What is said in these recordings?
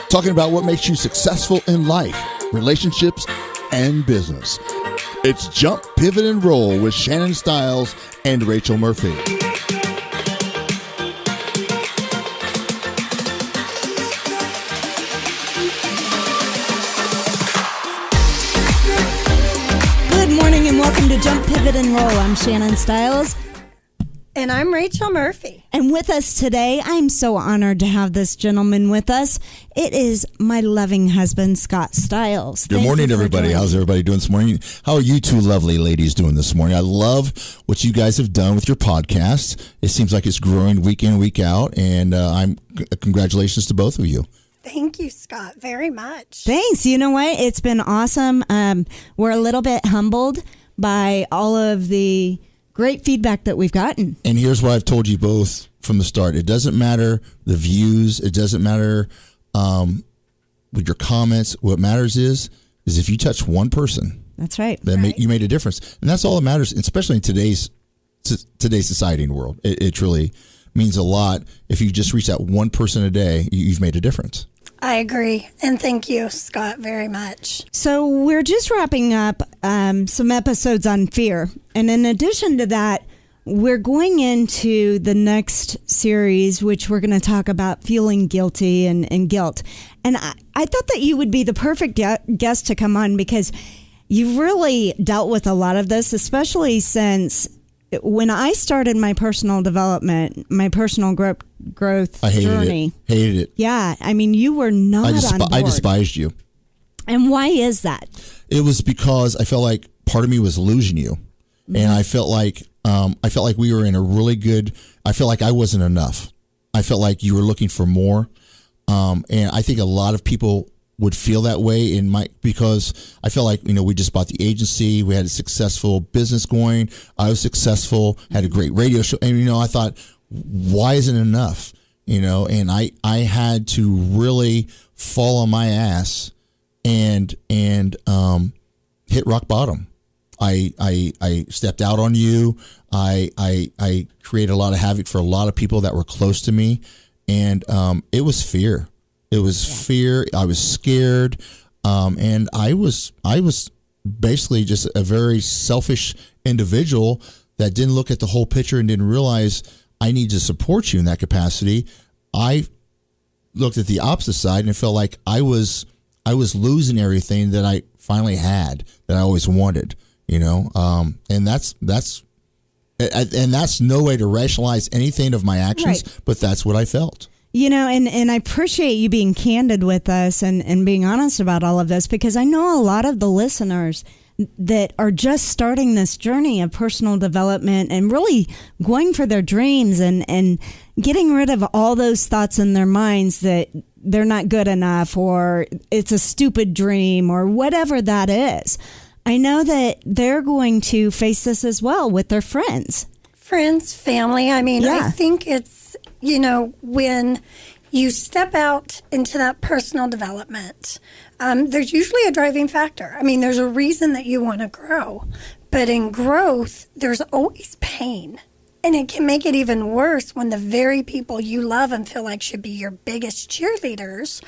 talking about what makes you successful in life, relationships, and business. It's Jump, Pivot, and Roll with Shannon Stiles and Rachel Murphy. Good morning and welcome to Jump, Pivot, and Roll. I'm Shannon Stiles. And I'm Rachel Murphy. And with us today, I'm so honored to have this gentleman with us. It is my loving husband, Scott Stiles. Good morning, everybody. How's everybody doing this morning? How are you two lovely ladies doing this morning? I love what you guys have done with your podcast. It seems like it's growing week in, week out, and congratulations to both of you. Thank you, Scott, very much. Thanks. You know what? It's been awesome. We're a little bit humbled by all of the great feedback that we've gotten. And here's what I've told you both from the start. It doesn't matter the views. It doesn't matter with your comments. What matters is if you touch one person. That's right. Then you made a difference. And that's all that matters, especially in today's society and world. It truly means a lot. If you just reach that one person a day, you've made a difference. I agree. And thank you, Scott, very much. So we're just wrapping up some episodes on fear. And in addition to that, we're going into the next series, which we're going to talk about feeling guilty and guilt. And I thought that you would be the perfect guest to come on because you've really dealt with a lot of this, especially since when I started my personal development, my personal growth journey. Hated it. Yeah. I mean, you were not on board. I despised you. And why is that? It was because I felt like part of me was losing you. Mm-hmm. And I felt like we were in a really good, I felt like I wasn't enough. I felt like you were looking for more. And I think a lot of people would feel that way because I felt like, we just bought the agency. We had a successful business going. I was successful, had a great radio show. And, I thought, why isn't it enough? And I had to really fall on my ass and hit rock bottom. I stepped out on you. I created a lot of havoc for a lot of people that were close to me. And it was fear. It was fear. I was scared. And I was basically just a very selfish individual that didn't look at the whole picture and didn't realize I need to support you in that capacity. I looked at the opposite side and it felt like I was losing everything that I finally had, that I always wanted, and that's no way to rationalize anything of my actions, right. But that's what I felt. And I appreciate you being candid with us and being honest about all of this, because I know a lot of the listeners that are just starting this journey of personal development and really going for their dreams and getting rid of all those thoughts in their minds that they're not good enough or it's a stupid dream or whatever that is. I know that they're going to face this as well with their friends. Friends, family. I mean, I think it's, when you step out into that personal development, there's usually a driving factor. I mean, there's a reason that you want to grow. But in growth, there's always pain. And it can make it even worse when the very people you love and feel like should be your biggest cheerleaders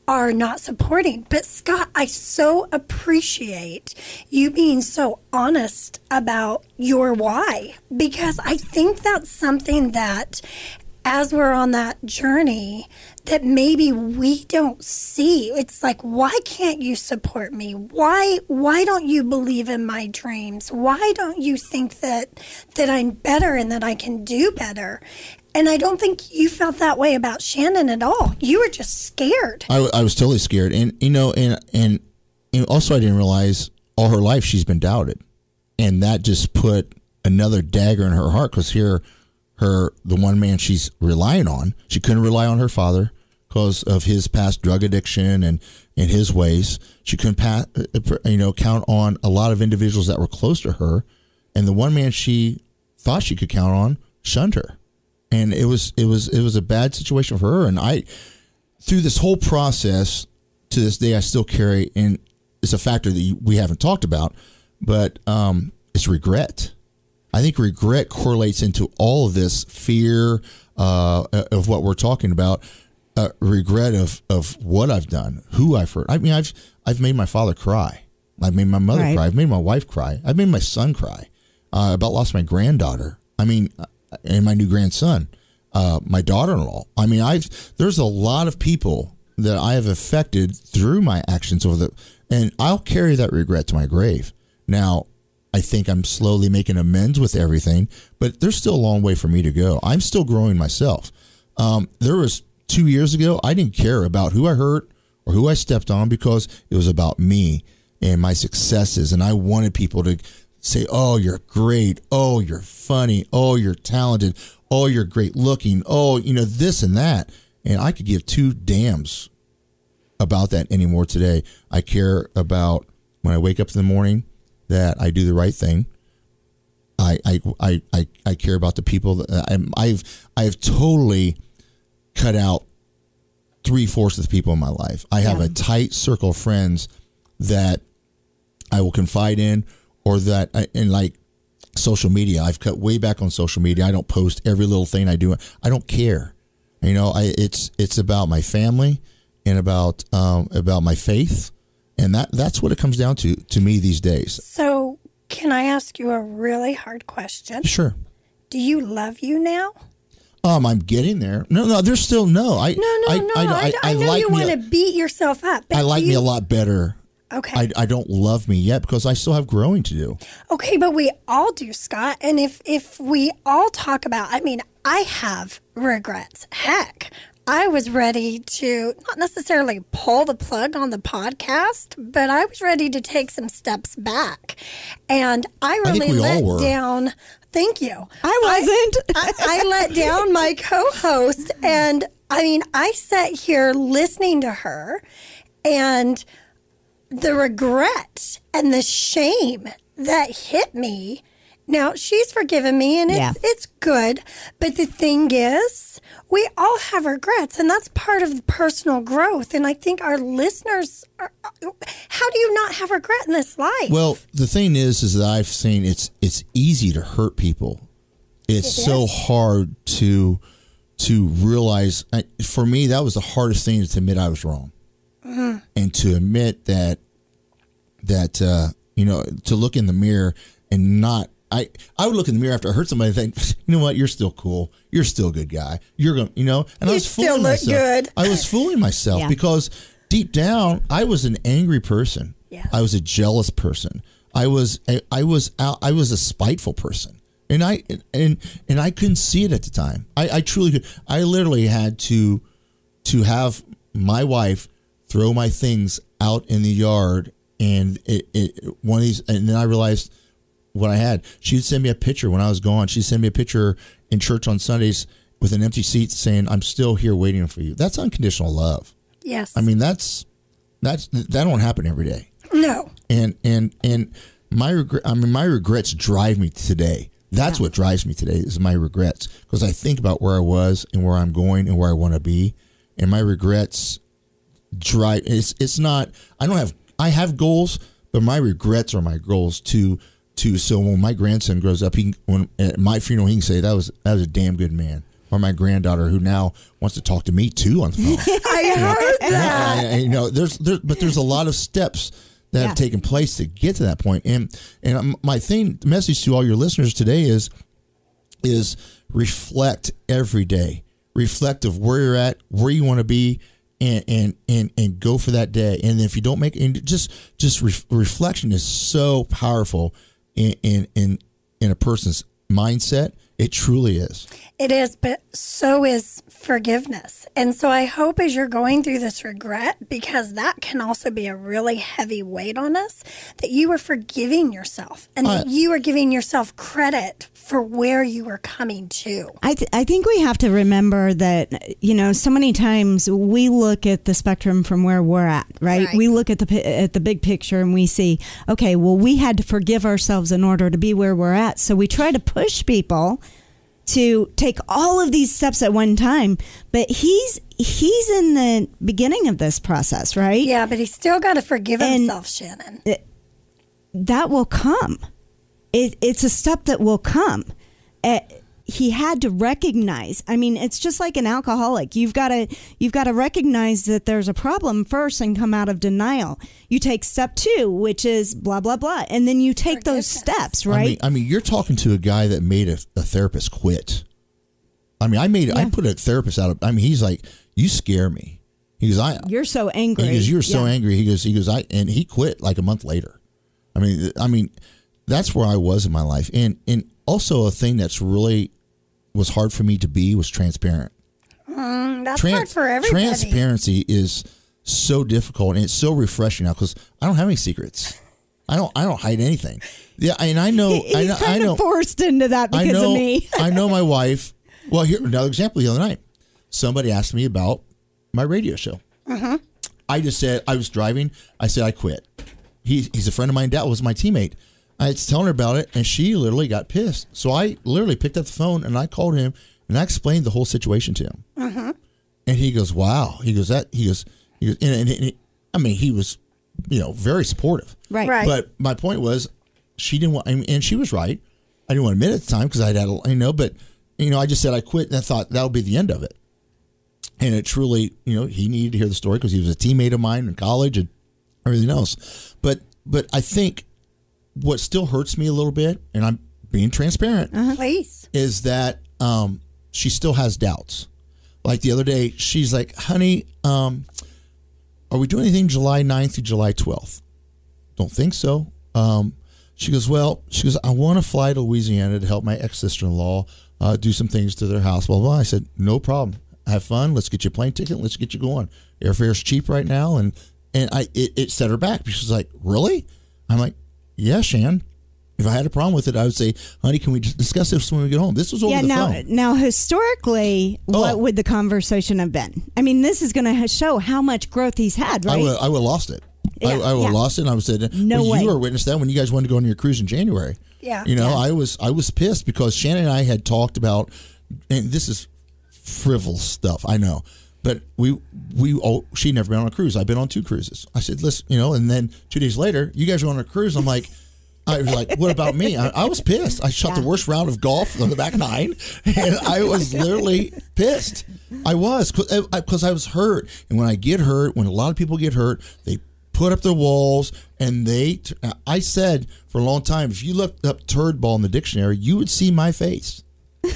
are not supporting. But Scott, I so appreciate you being so honest about your why, because I think that's something that as we're on that journey that maybe we don't see. It's like, why can't you support me? Why don't you believe in my dreams? Why don't you think that I'm better and that I can do better? And I don't think you felt that way about Shannon at all. You were just scared. I was totally scared. And, and also I didn't realize all her life she's been doubted. And that just put another dagger in her heart, because here, the one man she's relying on, she couldn't rely on her father because of his past drug addiction and his ways. She couldn't count on a lot of individuals that were close to her. And the one man she thought she could count on shunned her. And it was a bad situation for her. And through this whole process to this day, I still carry, and it's a factor that we haven't talked about, but it's regret. I think regret correlates into all of this fear of what we're talking about. a regret of what I've done, who I've hurt. I mean, I've made my father cry. I've made my mother cry. I've made my wife cry. I've made my son cry. I about lost my granddaughter. I mean, and my new grandson, my daughter-in-law. I mean, there's a lot of people that I have affected through my actions and I'll carry that regret to my grave. Now, I think I'm slowly making amends with everything, but there's still a long way for me to go. I'm still growing myself. There was 2 years ago, I didn't care about who I hurt or who I stepped on because it was about me and my successes. And I wanted people to say, oh, you're great. Oh, you're funny. Oh, you're talented. Oh, you're great looking. Oh, this and that. And I could give two damns about that anymore today. I care about when I wake up in the morning that I do the right thing. I care about the people that I've totally cut out 3/4 of the people in my life. I have a tight circle of friends that I will confide in, or that in like social media. I've cut way back on social media. I don't post every little thing I do. I don't care. It's about my family and about my faith, and that's what it comes down to me these days. So, can I ask you a really hard question? Sure. Do you love you now? I'm getting there. No, there's still no. I know like you want to beat yourself up. I like me a lot better. Okay. I don't love me yet because I still have growing to do. Okay, but we all do, Scott. And if we all talk about, I have regrets. Heck, I was ready to not necessarily pull the plug on the podcast, but I was ready to take some steps back. And I really let down. Thank you. I wasn't. I let down my co-host. And I sat here listening to her, and the regret and the shame that hit me. Now, she's forgiven me, and it's good. But the thing is, we all have regrets, and that's part of the personal growth. And I think our listeners how do you not have regret in this life? Well, the thing is that I've seen it's easy to hurt people. It's so hard to realize. For me, that was the hardest thing, to admit I was wrong. Mm-hmm. And to admit that to look in the mirror and not. I would look in the mirror after I hurt somebody and think, you know what, you're still cool. You're still a good guy. You're going, and I was fooling myself. You still look good. I was fooling myself because deep down, I was an angry person. Yeah. I was a jealous person. I was a spiteful person. And I couldn't see it at the time. I truly could. I literally had to have my wife throw my things out in the yard, and one of these, and then I realized what I had. She'd send me a picture when I was gone. She'd send me a picture in church on Sundays with an empty seat saying, "I'm still here waiting for you." That's unconditional love. Yes. That don't happen every day. No. And my regrets drive me today. That's what drives me today is my regrets, because I think about where I was and where I'm going and where I want to be, and my regrets drive. It's not. I have goals, but my regrets are my goals too. So when my grandson grows up, at my funeral, he can say that was a damn good man. Or my granddaughter, who now wants to talk to me too on the phone. I heard that. But there's a lot of steps that have taken place to get to that point. And my message to all your listeners today is reflect every day. Reflect of where you're at, where you want to be, and go for that day. And if you don't make it, just reflection is so powerful in a person's mindset. It truly is. It is, but so is forgiveness. And so I hope as you're going through this regret, because that can also be a really heavy weight on us, that you are forgiving yourself and that you are giving yourself credit for where you are coming to. I think we have to remember that, so many times we look at the spectrum from where we're at, right? We look at the big picture and we see, okay, well, we had to forgive ourselves in order to be where we're at. So we try to push people to take all of these steps at one time, but he's in the beginning of this process, right? Yeah, but he's still got to forgive himself, Shannon. That will come. It's a step that will come. he had to recognize. I mean, it's just like an alcoholic. You've got to recognize that there's a problem first and come out of denial. You take step 2, which is blah blah blah, and then you take those steps, right? I mean, you're talking to a guy that made a therapist quit. I mean, I put a therapist out of. I mean, he's like, you scare me. He goes, you're so angry. He goes, you're so angry. He goes, and he quit like a month later. I mean, that's where I was in my life, and also a thing that's really was hard for me to be was transparent. That's hard for everybody. Transparency is so difficult, and it's so refreshing now because I don't have any secrets. I don't hide anything. Yeah, and I know he's kind of forced into that because of me. I know my wife. Well, here another example. The other night, somebody asked me about my radio show. I just said I was driving. I said I quit. He's a friend of mine. Dad was my teammate. I was telling her about it, and she literally got pissed. So I literally picked up the phone, and I called him, and I explained the whole situation to him. And he goes, wow. He goes, and I mean, he was, very supportive. Right. But my point was, she didn't want, and she was right. I didn't want to admit at the time because I'd had, but, I just said I quit, and I thought that would be the end of it. And it truly, he needed to hear the story because he was a teammate of mine in college and everything else. But I think what still hurts me a little bit, and I'm being transparent, please, is that she still has doubts. Like the other day, she's like, honey, are we doing anything July 9th through July 12th? Don't think so. She goes, I want to fly to Louisiana to help my ex-sister-in-law do some things to their house, blah, blah. I said, no problem. Have fun. Let's get you a plane ticket. Let's get you going. Airfare's cheap right now. And it set her back. She's like, really? I'm like, yeah, Shan. If I had a problem with it, I would say, honey, can we discuss this when we get home? This was over the phone. Now, historically, what would the conversation have been? I mean, this is going to show how much growth he's had, right? I would have lost it. I would have lost it. And I would have said, no way. You were a witness to that when you guys wanted to go on your cruise in January. Yeah. I was pissed because Shannon and I had talked about, and this is frivolous stuff, I know. But she'd never been on a cruise. I've been on 2 cruises. I said, listen, and then 2 days later, you guys were on a cruise. I'm like, I was like, what about me? I was pissed. I shot the worst round of golf on the back 9, and I was literally pissed. I was, because I was hurt. And when I get hurt, when a lot of people get hurt, they put up their walls, and I said for a long time, if you looked up turd ball in the dictionary, you would see my face. I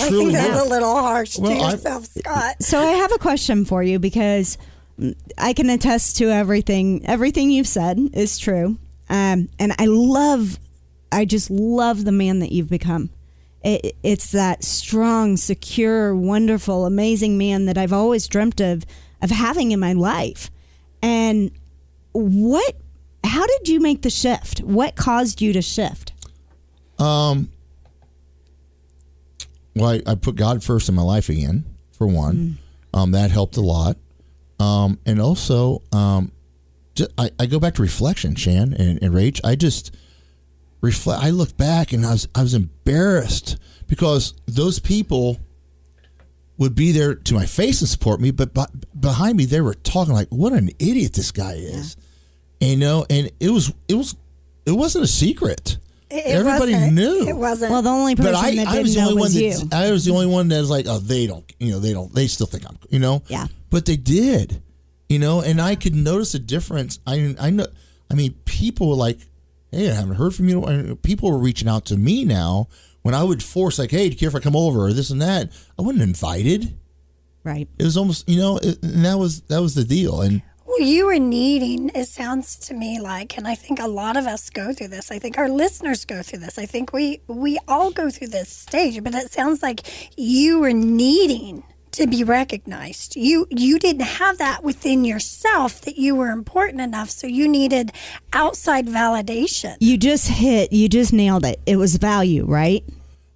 think that's a little harsh to yourself, Scott. So I have a question for you because I can attest to everything. Everything you've said is true. And I just love the man that you've become. It's that strong, secure, wonderful, amazing man that I've always dreamt of having in my life. And how did you make the shift? What caused you to shift? Well, I put God first in my life again, for one. That helped a lot. And also, I go back to reflection, Shan and Rach. I just reflect. I look back and I was embarrassed because those people would be there to my face and support me, but behind me they were talking like, "What an idiot this guy is," and it wasn't a secret. Everybody knew. It wasn't. Well, the only person that didn't know was you. I was the only one that was like, "Oh, they don't. They still think I'm. Yeah. But they did. And I could notice a difference. I know. I mean, people were like, "Hey, I haven't heard from you." And people were reaching out to me now when I would force, like, "Hey, do you care if I come over?" or this and that. I wasn't invited. Right. It was almost, and that was the deal. And well, you were needing. It sounds to me like, and I think a lot of us go through this. I think our listeners go through this. I think we all go through this stage. But it sounds like you were needing to be recognized. You didn't have that within yourself that you were important enough, so you needed outside validation. You just nailed it. It was value, right?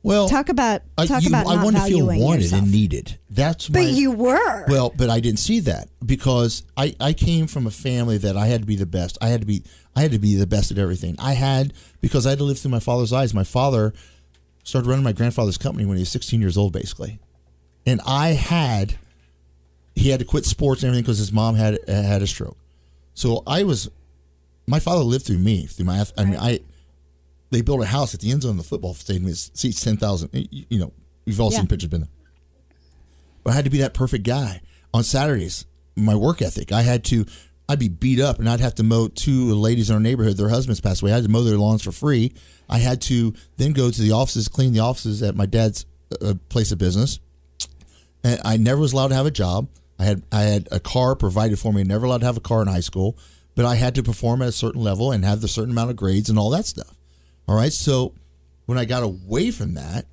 Well, talk about not I wanted to feel wanted yourself. and needed. But you were. Well, but I didn't see that because I came from a family that I had to be the best. I had to be the best at everything. Because I had to live through my father's eyes. My father started running my grandfather's company when he was 16 years old, basically. And he had to quit sports and everything because his mom had a stroke. So my father lived through me, they built a house at the end zone of the football stadium. It seats 10,000. You know, we've all seen pictures, been there. But I had to be that perfect guy. On Saturdays, my work ethic, I'd be beat up, and I'd have to mow 2 ladies in our neighborhood. Their husbands passed away. I had to mow their lawns for free. I had to then go to the offices, clean the offices at my dad's place of business. And I never was allowed to have a job. I had a car provided for me. Never allowed to have a car in high school, but I had to perform at a certain level and have the certain amount of grades and all that stuff. All right. So when I got away from that,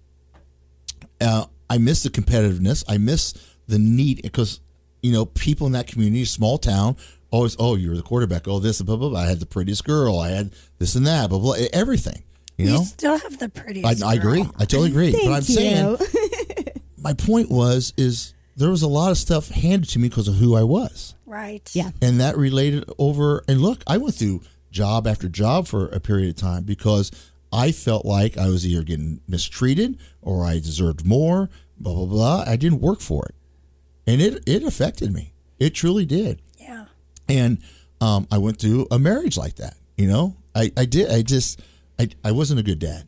I missed the competitiveness. I missed the need, because, you know, people in that community, small town, always, oh, you're the quarterback. Oh, this, blah, blah, blah. I had the prettiest girl. I had this and that, blah, blah, everything. You know? Still have the prettiest I agree. I totally agree. Thank but I'm saying, you. my point is there was a lot of stuff handed to me because of who I was. Right. Yeah. And that related over, and look, I went through job after job for a period of time because I felt like I was either getting mistreated or I deserved more, blah, blah, blah. I didn't work for it. And it affected me. It truly did. Yeah. And I went through a marriage like that. You know, I did. I wasn't a good dad.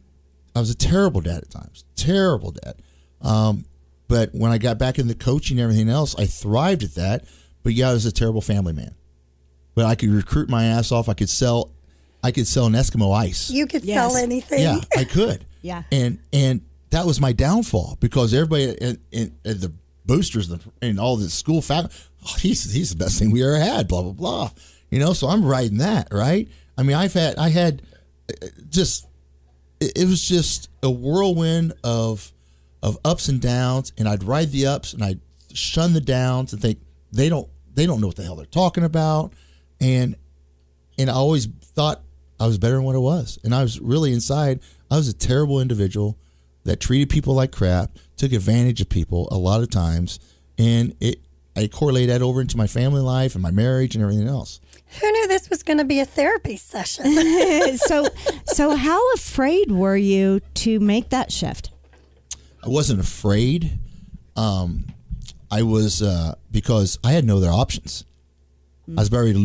I was a terrible dad at times. Terrible dad. But when I got back into coaching and everything else, I thrived at that. But yeah, I was a terrible family man. But I could recruit my ass off. I could sell an Eskimo ice. You could sell anything. Yeah, I could. Yeah. And that was my downfall, because everybody in the boosters and all the school faculty, oh, he's the best thing we ever had, blah, blah, blah. You know, so I'm riding that, right? I mean, it was just a whirlwind of ups and downs, and I'd ride the ups and I'd shun the downs and think they don't know what the hell they're talking about. And I always thought I was better than what I was. And I was really inside, I was a terrible individual that treated people like crap, took advantage of people a lot of times. And I correlate that over into my family life and my marriage and everything else. Who knew this was going to be a therapy session? So how afraid were you to make that shift? I wasn't afraid. I was because I had no other options. I was about ready to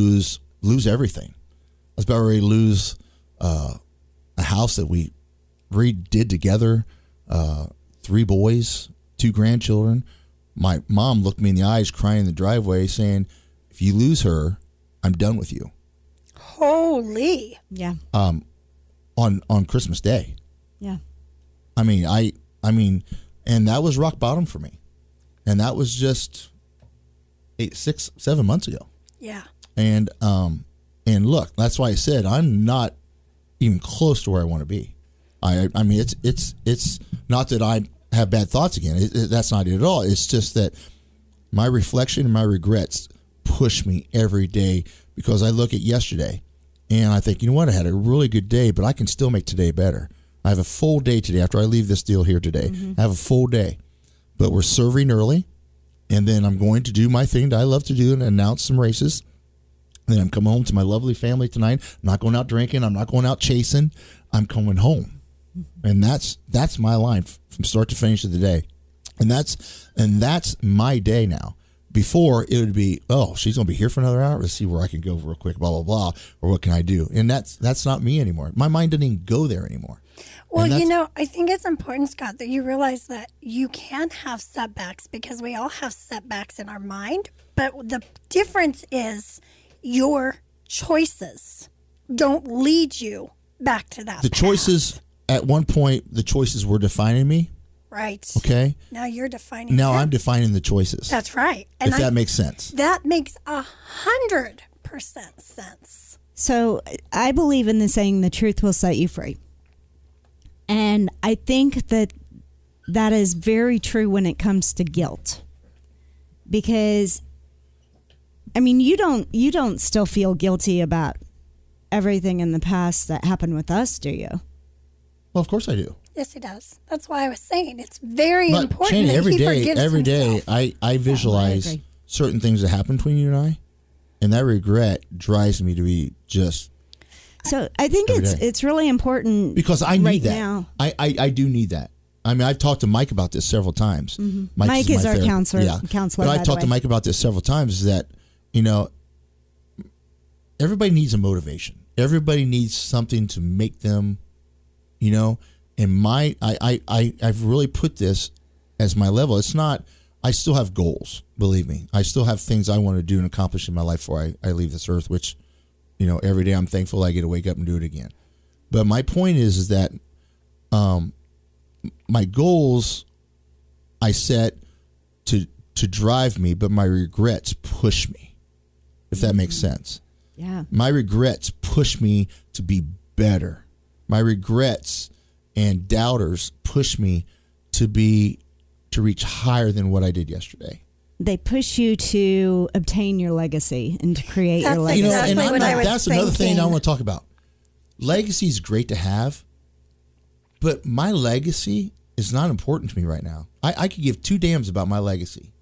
lose everything. I was about ready to lose a house that we redid together, 3 boys, 2 grandchildren. My mom looked me in the eyes, crying in the driveway, saying, "If you lose her, I'm done with you." Holy. Yeah. On Christmas Day. Yeah. I mean, and that was rock bottom for me. And that was just 6, 7 months ago. Yeah. And look, that's why I said I'm not even close to where I want to be. I mean, it's not that I have bad thoughts again. That's not it at all. It's just that my reflection and my regrets push me every day, because I look at yesterday and I think, you know what, I had a really good day, but I can still make today better. I have a full day today after I leave this deal here today. Mm-hmm. I have a full day, but we're serving early, and then I'm going to do my thing that I love to do and announce some races. And then I'm coming home to my lovely family tonight. I'm not going out drinking. I'm not going out chasing. I'm coming home. Mm-hmm. And that's my line from start to finish of the day. And that's my day now. Before, it would be, oh, she's going to be here for another hour. Let's see where I can go real quick, blah, blah, blah. Or what can I do? And that's not me anymore. My mind doesn't even go there anymore. Well, you know, I think it's important, Scott, that you realize that you can have setbacks, because we all have setbacks in our mind. But the difference is your choices don't lead you back to that path. Choices, at one point, the choices were defining me. Right. Okay. Now you're defining Now them. I'm defining the choices. That's right. And if that makes sense. That makes 100% sense. So I believe in the saying, the truth will set you free. And I think that is very true when it comes to guilt. Because, I mean, you don't still feel guilty about everything in the past that happened with us, do you? Well, of course I do. Yes, he does. That's why I was saying it's very important Shane, that every he day, forgives every himself. day, I visualize certain things that happen between you and I, and that regret drives me to be just. So I think it's really important, because I need right that. Now. I do need that. I mean, I've talked to Mike about this several times. Mm-hmm. Mike is our counselor. Yeah. But I've talked to Mike about this several times. Is that, you know, everybody needs a motivation. Everybody needs something to make them you know, and I've really put this as my level. It's not, I still have goals, believe me. I still have things I want to do and accomplish in my life before I leave this earth, which, you know, every day I'm thankful I get to wake up and do it again. But my point is that my goals I set to drive me, but my regrets push me, if that makes sense. Yeah. My regrets push me to be better. My regrets and doubters push me to reach higher than what I did yesterday. They push you to obtain your legacy and to create your legacy. You know, and that's another thing I want to talk about. Legacy is great to have, but my legacy is not important to me right now. I could give two damns about my legacy.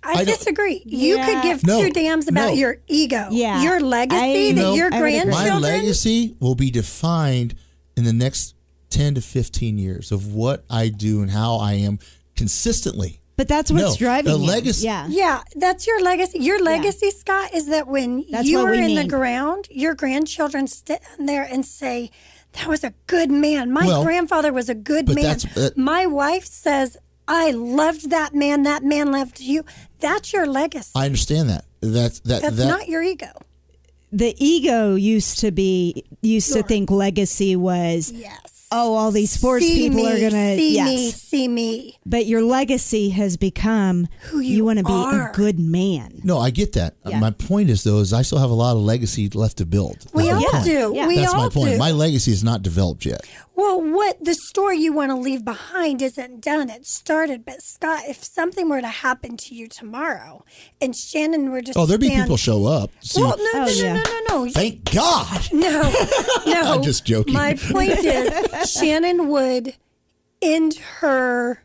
I disagree. You could give two damns about your ego. Yeah. Your legacy that your grandchildren... My legacy will be defined in the next 10 to 15 years of what I do and how I am consistently. But that's what's driving the you. legacy. Yeah, that's your legacy. Your legacy, Scott, is that when you are in the ground, your grandchildren stand there and say, that was a good man. My grandfather was a good man. My wife says, I loved that man. That man loved you. That's your legacy. I understand that. That's not your ego. The ego used to think legacy was, all these sports people are going to see me. But your legacy has become who you want to be are. a good man. No, I get that. Yeah. My point is, though, is I still have a lot of legacy left to build. We all do. Yeah. That's my point. Do. My legacy is not developed yet. Well, what the story you want to leave behind isn't done. It started. But Scott, if something were to happen to you tomorrow and Shannon were just there'd be people show up. See, well, no. Thank God. No. I'm just joking. My point is Shannon would end her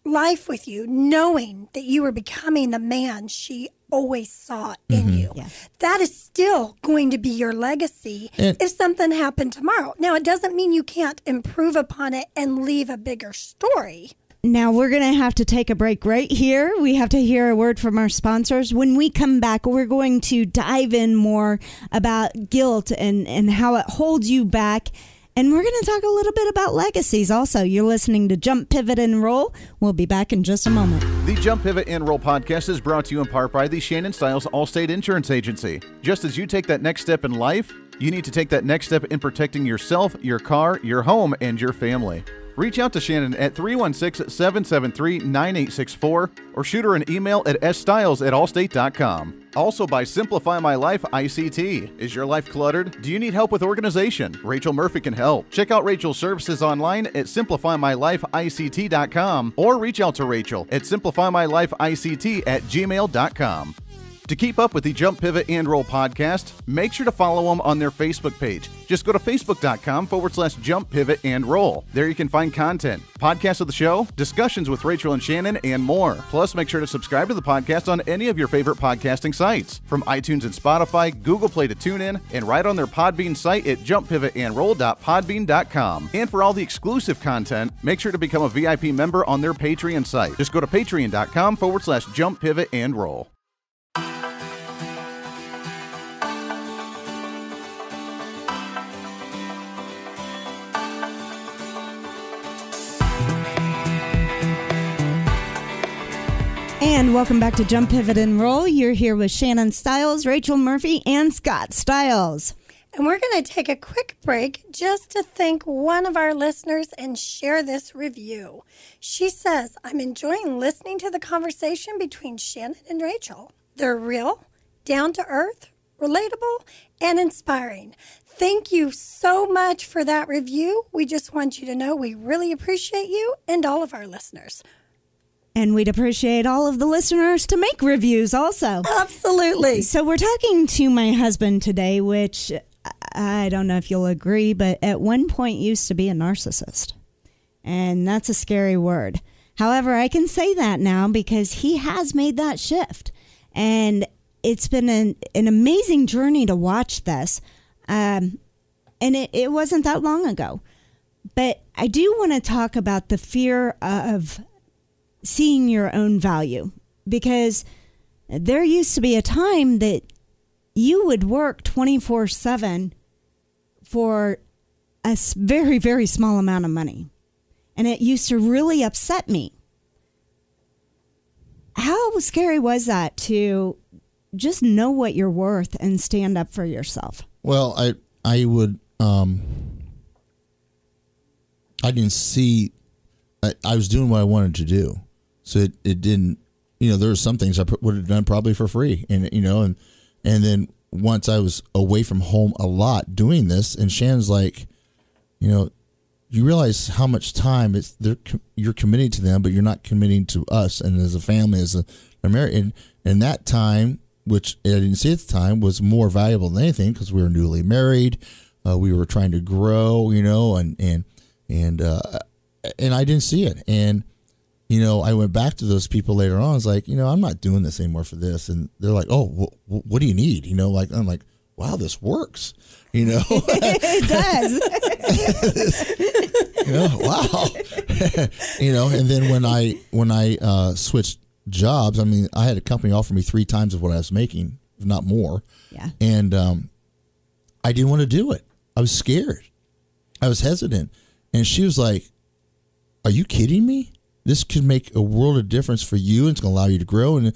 life with you knowing that you were becoming the man she always saw in you. Yeah. That is still going to be your legacy if something happened tomorrow. Now, it doesn't mean you can't improve upon it and leave a bigger story. Now, we're going to have to take a break right here. We have to hear a word from our sponsors. When we come back, we're going to dive in more about guilt and how it holds you back. And we're going to talk a little bit about legacies also. You're listening to Jump, Pivot, and Roll. We'll be back in just a moment. The Jump, Pivot, and Roll podcast is brought to you in part by the Shannon Stiles Allstate Insurance Agency. Just as you take that next step in life, you need to take that next step in protecting yourself, your car, your home, and your family. Reach out to Shannon at 316-773-9864 or shoot her an email at sstiles@allstate.com. Also by Simplify My Life ICT. Is your life cluttered? Do you need help with organization? Rachel Murphy can help. Check out Rachel's services online at simplifymylifeict.com or reach out to Rachel at simplifymylifeict@gmail.com. To keep up with the Jump, Pivot, and Roll podcast, make sure to follow them on their Facebook page. Just go to facebook.com/Jump, Pivot, and Roll. There you can find content, podcasts of the show, discussions with Rachel and Shannon, and more. Plus, make sure to subscribe to the podcast on any of your favorite podcasting sites, from iTunes and Spotify, Google Play to TuneIn, and right on their Podbean site at jumppivotandroll.podbean.com. And for all the exclusive content, make sure to become a VIP member on their Patreon site. Just go to patreon.com/Jump, Pivot, and Roll. And welcome back to Jump, Pivot, and Roll. You're here with Shannon Stiles, Rachel Murphy, and Scott Stiles. And we're going to take a quick break just to thank one of our listeners and share this review. She says, I'm enjoying listening to the conversation between Shannon and Rachel. They're real, down to earth, relatable, and inspiring. Thank you so much for that review. We just want you to know we really appreciate you and all of our listeners. And we'd appreciate all of the listeners to make reviews also. Absolutely. So we're talking to my husband today, which I don't know if you'll agree, but at one point used to be a narcissist. And that's a scary word. However, I can say that now because he has made that shift. And it's been an amazing journey to watch this. And it wasn't that long ago. But I do want to talk about the fear of seeing your own value, because there used to be a time that you would work 24/7 for very, very small amount of money. And it used to really upset me. How scary was that to just know what you're worth and stand up for yourself? Well, I would, I didn't see, I was doing what I wanted to do. So it didn't, there were some things I would have done probably for free. And, and then once I was away from home a lot doing this, and Shannon's like, you realize how much time you're committing to them, but you're not committing to us. And as a family, as a married, and that time, which I didn't see at the time, was more valuable than anything because we were newly married. We were trying to grow, and I didn't see it. And, I went back to those people later on. I was like, I'm not doing this anymore for this. And they're like, oh, what do you need? I'm like, wow, this works. It Wow. does. And then when I switched jobs, I had a company offer me 3 times of what I was making, if not more. Yeah. And I didn't want to do it. I was scared. I was hesitant. And she was like, are you kidding me? This could make a world of difference for you, and it's going to allow you to grow. And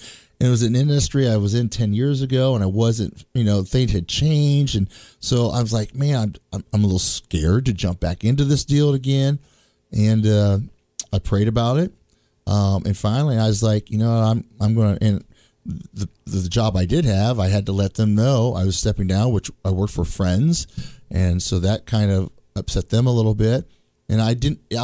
it was an industry I was in 10 years ago, and I wasn't, things had changed. And so I was like, man, I'm a little scared to jump back into this deal again. And I prayed about it. And finally I was like, I'm going to, and the job I did have, I had to let them know I was stepping down, which I worked for friends. And so that kind of upset them a little bit. And I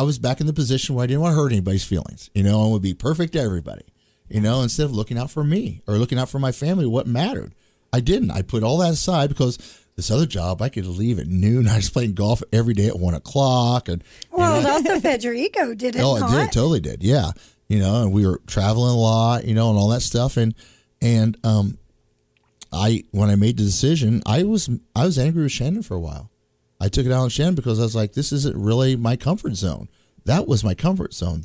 was back in the position where I didn't want to hurt anybody's feelings, and would be perfect to everybody, instead of looking out for me or looking out for my family, what mattered. I didn't. I put all that aside because this other job, I could leave at noon. I was playing golf every day at 1:00. And it also fed your ego, did it not? Oh, it did. Totally did. Yeah. And we were traveling a lot, and all that stuff. And when I made the decision, I was angry with Shannon for a while. I took it out on Shannon because I was like, this isn't really my comfort zone. That was my comfort zone.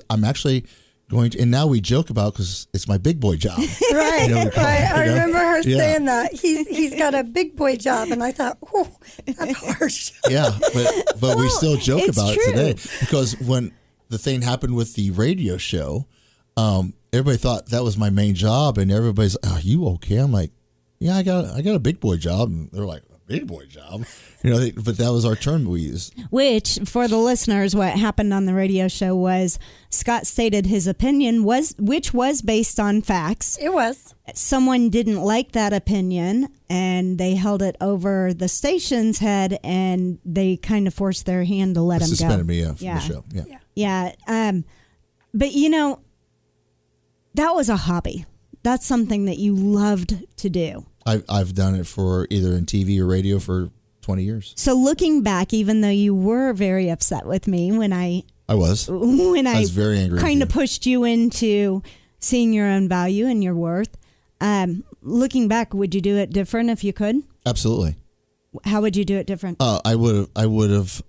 I'm actually going to, and now we joke about because it's my big boy job. Right, right. I remember her saying that. He's got a big boy job, and I thought, oh, that's harsh. Yeah, but we still joke about true. it today because when the thing happened with the radio show, everybody thought that was my main job, and everybody's like, are you okay? I'm like, yeah, I got a big boy job, and they're like, big boy job, but that was our term we used. Which, for the listeners, what happened on the radio show was Scott stated his opinion, which was based on facts. It was. Someone didn't like that opinion, and they held it over the station's head, and they kind of forced their hand to let him go. Suspended me from the show. Yeah. But, that was a hobby. That's something that you loved to do. I've done it for either in TV or radio for 20 years. So looking back, even though you were very upset with me when I was very angry, kind of pushed you into seeing your own value and your worth. Looking back, would you do it different if you could? Absolutely. How would you do it different? I would have.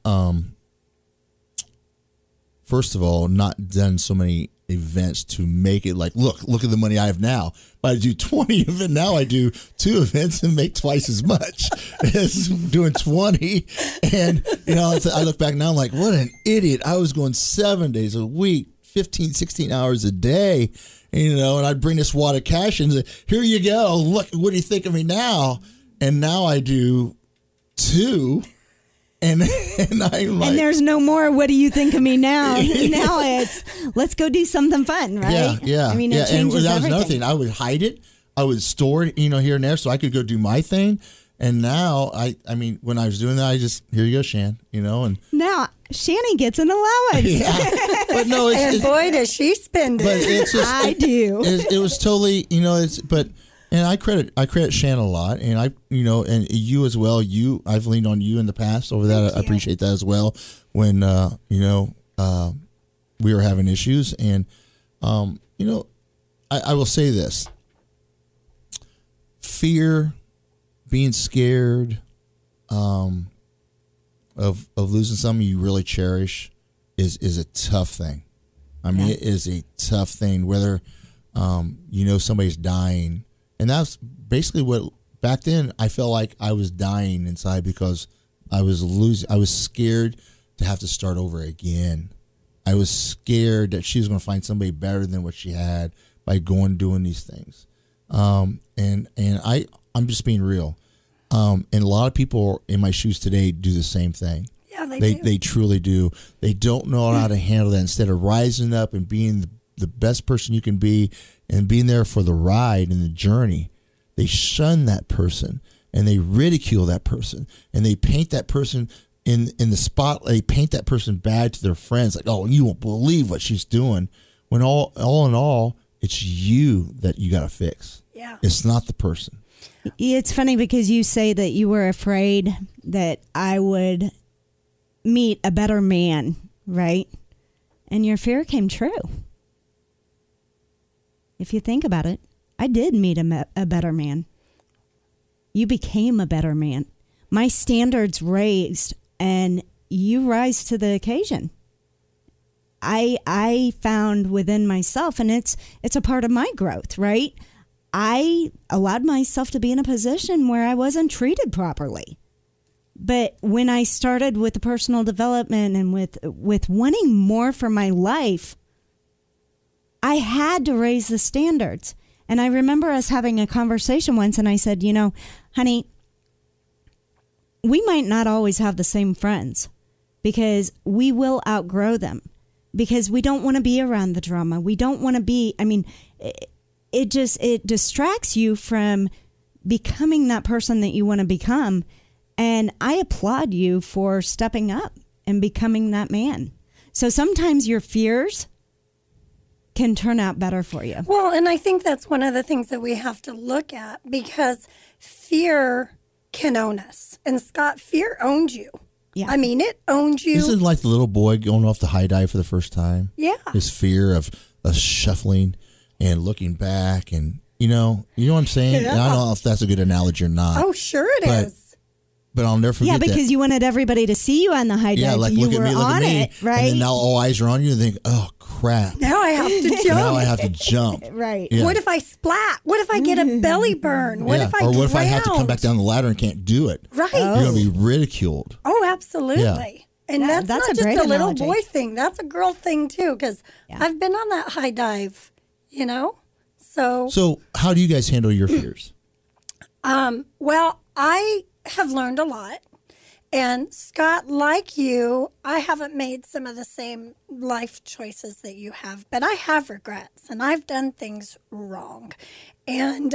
First of all, not done so many events to make it like, look at the money I have now. If I do 20 of it now, I do 2 events and make twice as much as doing 20. And, I look back now, I'm like, what an idiot. I was going 7 days a week, 15, 16 hours a day, and I'd bring this wad of cash and say, here you go. Look, what do you think of me now? And now I do 2. And I'm like, and there's no more. What do you think of me now? Now it's let's go do something fun, right? Yeah. I mean, it and changes that was everything. another thing. I would hide it. I would store it, here and there, so I could go do my thing. And now, I mean, when I was doing that, I just here you go, Shan, and now Shannon gets an allowance. Yeah. But no, and boy, does she spend it. But it's just, I do. It was totally, And I credit Shannon a lot, and and you as well. I've leaned on you in the past over that. I appreciate that as well. When we were having issues, and I will say this: fear, being scared, of losing something you really cherish, is a tough thing. I mean, it is a tough thing. Whether somebody's dying. And that's basically what, back then, I felt like I was dying inside because I was losing. I was scared to have to start over again. I was scared that she was going to find somebody better than what she had by doing these things. And I'm just being real. And a lot of people in my shoes today do the same thing. Yeah, they truly do. They don't know how to handle that. Instead of rising up and being the best person you can be and being there for the ride and the journey, they shun that person and they ridicule that person and they paint that person in the spot. They paint that person bad to their friends, like, oh, you won't believe what she's doing. When all in all, it's you that you got to fix. Yeah, it's not the person. It's funny because you say that you were afraid that I would meet a better man, right? And your fear came true. If you think about it, I did meet a better man. You became a better man. My standards raised, and you rise to the occasion. I found within myself, and it's a part of my growth, right? I allowed myself to be in a position where I wasn't treated properly. But when I started with the personal development and with wanting more for my life, I had to raise the standards. And I remember us having a conversation once, and I said, honey, we might not always have the same friends because we will outgrow them, because we don't want to be around the drama. We don't want to be, it distracts you from becoming that person that you want to become. And I applaud you for stepping up and becoming that man. So sometimes your fears can turn out better for you. Well, and I think that's one of the things that we have to look at, because fear can own us. And Scott, fear owns you. Yeah. It owns you. Isn't it like the little boy going off the high dive for the first time? Yeah. His fear of shuffling and looking back, and you know what I'm saying? Yeah. And I don't know if that's a good analogy or not. Oh, sure it is. But I'll never forget that. Yeah, because you wanted everybody to see you on the high dive. Yeah, like, you look at were me, look on at me. it, right? And then now all eyes are on you and think, oh, crap. Now I have to jump. Now I have to jump. Right. Yeah. What if I splat? What if I get a belly burn? What if I Or what if I have to drown? come back down the ladder and can't do it? Right. You're going to be ridiculed. Oh, absolutely. Yeah. And Yeah, that's that's not a just great a little analogy. boy thing. That's a girl thing, too, because Yeah. I've been on that high dive, So how do you guys handle your fears? Well, I have learned a lot. And Scott, like you, I haven't made some of the same life choices that you have, but I have regrets, and I've done things wrong. And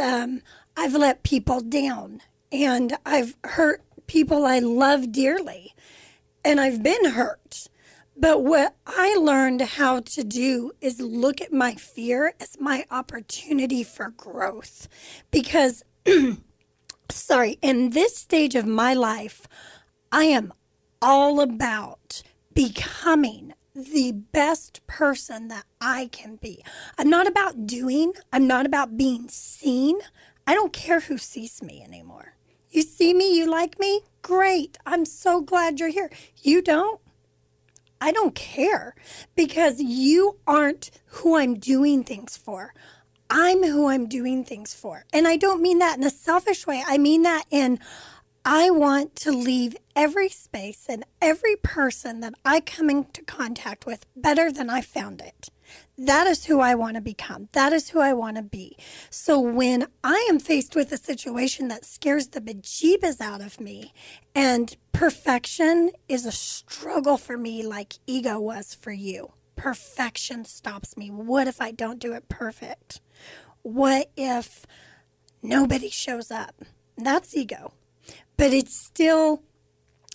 I've let people down, and I've hurt people I love dearly, and I've been hurt. But what I learned how to do is look at my fear as my opportunity for growth. Because, in this stage of my life, I am all about becoming the best person that I can be. I'm not about doing. I'm not about being seen. I don't care who sees me anymore. You see me, you like me? Great. I'm so glad you're here. You don't? I don't care, because you aren't who I'm doing things for. I'm who I'm doing things for. And I don't mean that in a selfish way. I mean that in, I want to leave every space and every person that I come into contact with better than I found it. That is who I want to become. That is who I want to be. So when I am faced with a situation that scares the bejeebus out of me, and perfection is a struggle for me like ego was for you. Perfection stops me. What if I don't do it perfect? What if nobody shows up? That's ego. But it's still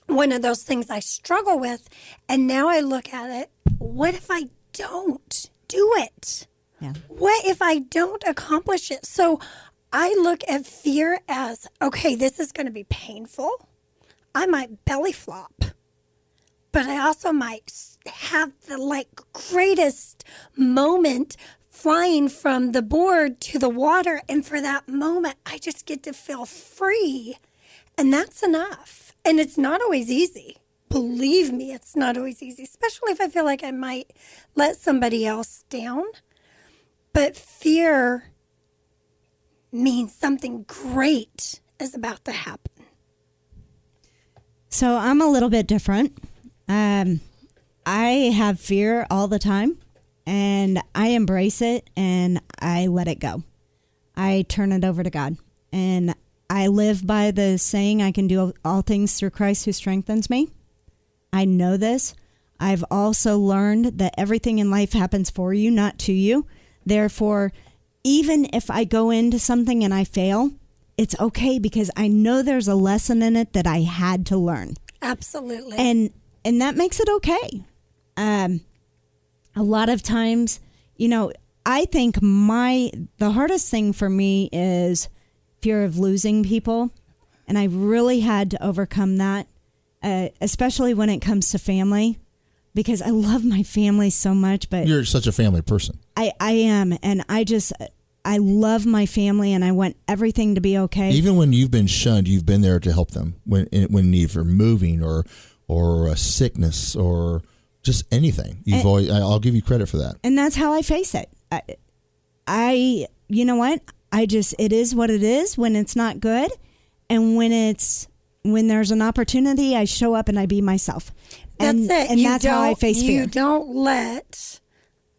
one of those things I struggle with. And now I look at it, what if I don't do it? Yeah. What if I don't accomplish it? So I look at fear as, okay, this is going to be painful. I might belly flop, but I also might have the greatest moment flying from the board to the water. And for that moment, I just get to feel free. And that's enough. And it's not always easy. Believe me, it's not always easy, especially if I feel like I might let somebody else down. But fear means something great is about to happen. So I'm a little bit different. I have fear all the time, and I embrace it, and I let it go. I turn it over to God, and I live by the saying, I can do all things through Christ who strengthens me. I know this. I've also learned that everything in life happens for you, not to you. Therefore, even if I go into something and I fail, it's okay because I know there's a lesson in it that I had to learn. Absolutely. And that makes it okay. A lot of times, I think the hardest thing for me is fear of losing people. And I really had to overcome that, especially when it comes to family, because I love my family so much. But you're such a family person. I am. And I love my family, and I want everything to be okay. Even when you've been shunned, you've been there to help them when need for moving or a sickness or just anything. I'll give you credit for that. And that's how I face it. You know what? It is what it is when it's not good. And when there's an opportunity, I show up and I be myself. That's it. And that's how I face fear. You don't let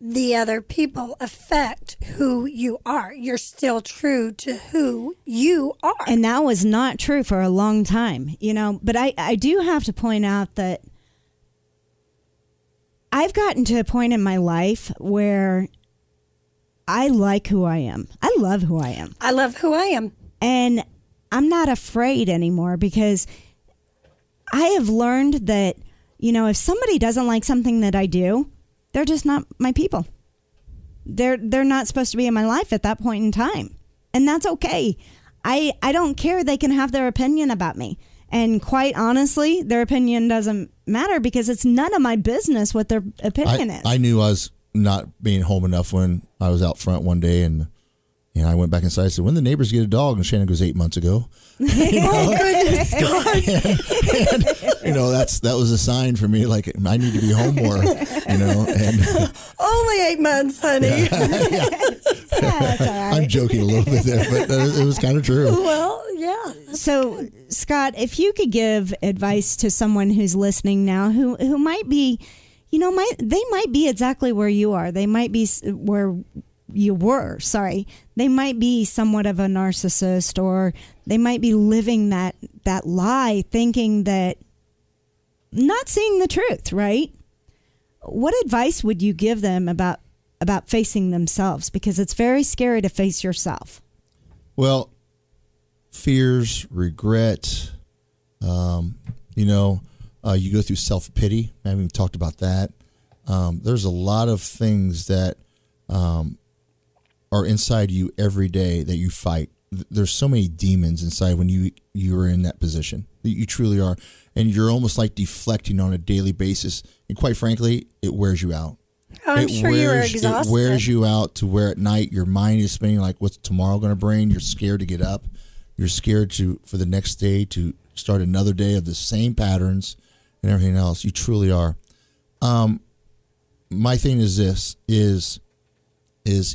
the other people affect who you are. You're still true to who you are. And that was not true for a long time, But I do have to point out that I've gotten to a point in my life where I like who I am. I love who I am. I love who I am. And I'm not afraid anymore because I have learned that, if somebody doesn't like something that I do, they're just not my people. They're not supposed to be in my life at that point in time. And that's okay. I don't care. They can have their opinion about me. And quite honestly, their opinion doesn't matter because it's none of my business what their opinion is. I knew I was not being home enough when I was out front one day, and I went back inside. I said, "When the neighbors get a dog?" And Shannon goes, 8 months ago. Oh goodness, God! and that was a sign for me, like I need to be home more. And only 8 months, honey. That's all right. I'm joking a little bit there, but it was kind of true. Well, yeah. So, Scott, if you could give advice to someone who's listening now, who might be, they might be exactly where you are. They might be where you were. Sorry, they might be somewhat of a narcissist, or they might be living that lie, thinking that, not seeing the truth. Right? What advice would you give them about facing themselves? Because it's very scary to face yourself. Well, fears, regret, you go through self-pity. I haven't even talked about that. There's a lot of things that are inside you every day that you fight. There's so many demons inside when you are in that position. You truly are. And you're almost like deflecting on a daily basis. And quite frankly, it wears you out. I'm sure you were exhausted. It wears you out to where at night your mind is spinning like, what's tomorrow going to bring? You're scared to get up. You're scared for the next day to start another day of the same patterns and everything else. You truly are. My thing is this, is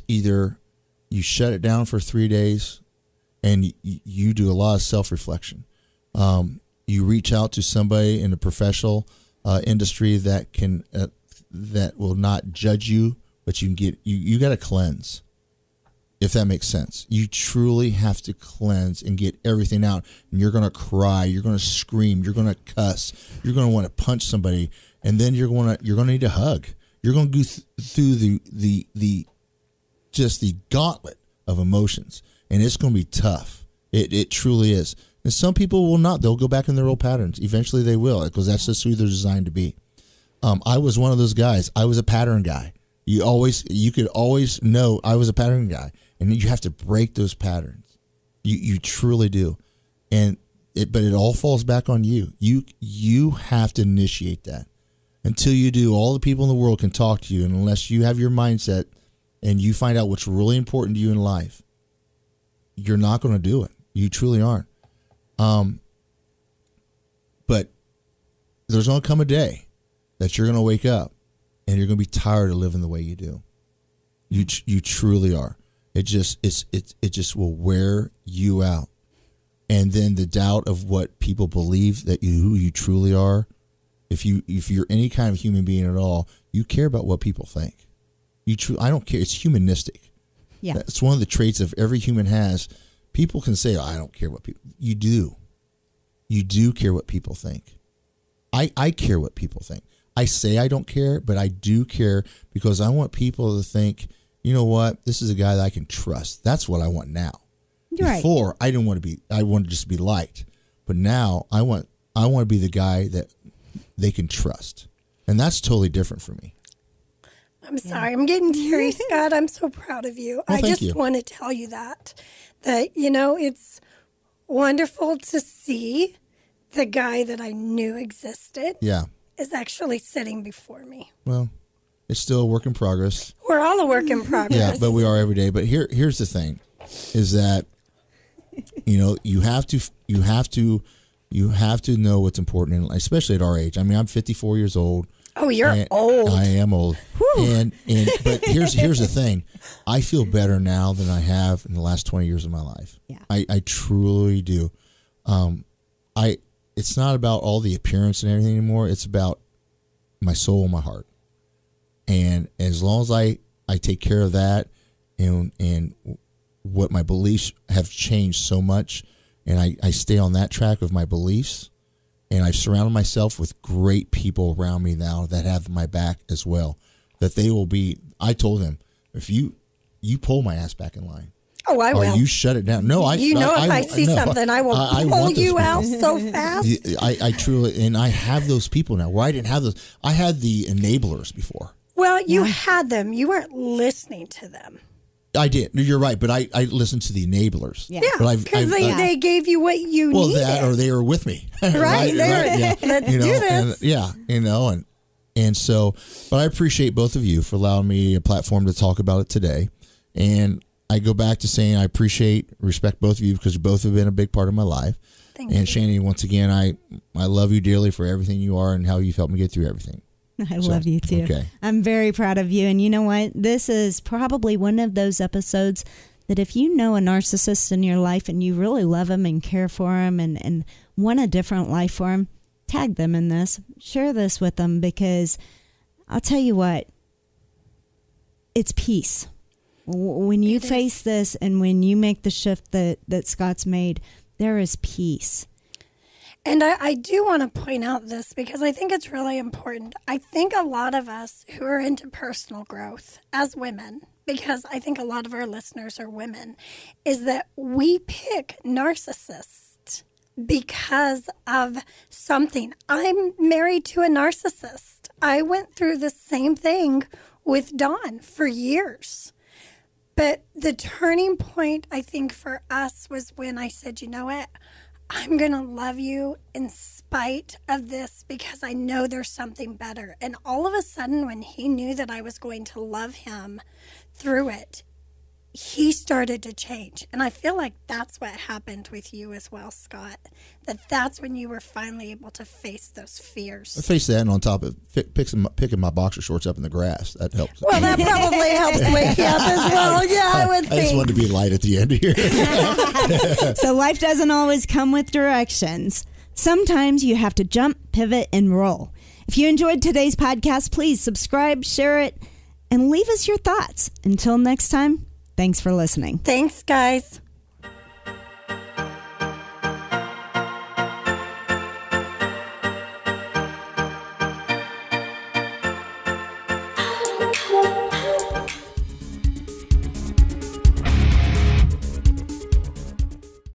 either you shut it down for 3 days and you do a lot of self-reflection. You reach out to somebody in the professional industry that can that will not judge you, but you can get you got to cleanse, if that makes sense. You truly have to cleanse and get everything out. And you're going to cry, you're going to scream, you're going to cuss, you're going to want to punch somebody, and then you're going to need a hug. You're going to go through the just the gauntlet of emotions, and it's going to be tough. It truly is. And some people will not. They'll go back in their old patterns. Eventually they will, because that's just who they're designed to be. I was one of those guys. I was a pattern guy. You could always know I was a pattern guy, and you have to break those patterns. You truly do. But it all falls back on you. You have to initiate that. Until you do, all the people in the world can talk to you, and unless you have your mindset and you find out what's really important to you in life, you're not going to do it. You truly aren't. But there's going to come a day that you're going to wake up and you're going to be tired of living the way you do. You truly are. It just will wear you out. and then the doubt of what people believe that who you truly are. If you're any kind of human being at all, you care about what people think. I don't care. It's humanistic. Yeah. That's one of the traits of every human has. People can say, I don't care what people. You do. You do care what people think. I care what people think. I say I don't care, but I do care because I want people to think, you know what, this is a guy that I can trust. That's what I want now. Right. Before, I didn't want to be. I wanted just to be liked, but now I want to be the guy that they can trust, and that's totally different for me. I'm sorry, I'm getting teary, Scott. I'm so proud of you. Well, I thank just you. want to tell you that it's wonderful to see the guy that I knew existed. Yeah. Is actually sitting before me. Well, it's still a work in progress. We're all a work in progress. Yeah, but we are every day. But here's the thing, is that you have to know what's important, and especially at our age. I mean, I'm 54 years old. Oh, you're old. I am old. And but here's the thing. I feel better now than I have in the last 20 years of my life. Yeah. I truly do. It's not about all the appearance and everything anymore. It's about my soul and my heart. And as long as I take care of that, and what my beliefs have changed so much, and I stay on that track of my beliefs, and I've surrounded myself with great people around me now that have my back as well, that they will be. I told them, if you pull my ass back in line. Oh, I will. Or you shut it down. No, if I see something, I will pull you out so fast. I truly, and I have those people now where I didn't have those. I had the enablers before. Well, you had them. You weren't listening to them. I did. You're right, but I listened to the enablers. Yeah, because they gave you what you needed. Well, that or they were with me. Right. Yeah. Let's do this. And so, but I appreciate both of you for allowing me a platform to talk about it today. And I go back to saying I respect both of you because you both have been a big part of my life. Thank you. And Shannon, once again, I love you dearly for everything you are and how you've helped me get through everything. I love you too. Okay. I'm very proud of you. And you know what? This is probably one of those episodes that if you know a narcissist in your life and you really love them and care for them and want a different life for them, tag them in this. Share this with them because I'll tell you what, it's peace. When you face this and when you make the shift that Scott's made, there is peace. And I do want to point out this because I think it's really important. I think a lot of us who are into personal growth as women, because I think a lot of our listeners are women, is that we pick narcissists because of something. I'm married to a narcissist. I went through the same thing with Dawn for years. But the turning point, I think, for us was when I said, you know what? I'm going to love you in spite of this because I know there's something better. And all of a sudden, when he knew that I was going to love him through it, he started to change. And I feel like that's what happened with you as well, Scott, that's when you were finally able to face those fears. I faced that, and on top of picking my boxer shorts up in the grass. That helps. Well, that probably helps wake you up as well. Yeah, I would think. I just wanted to be light at the end here. So life doesn't always come with directions. Sometimes you have to jump, pivot, and roll. If you enjoyed today's podcast, please subscribe, share it, and leave us your thoughts. Until next time, thanks for listening. Thanks, guys.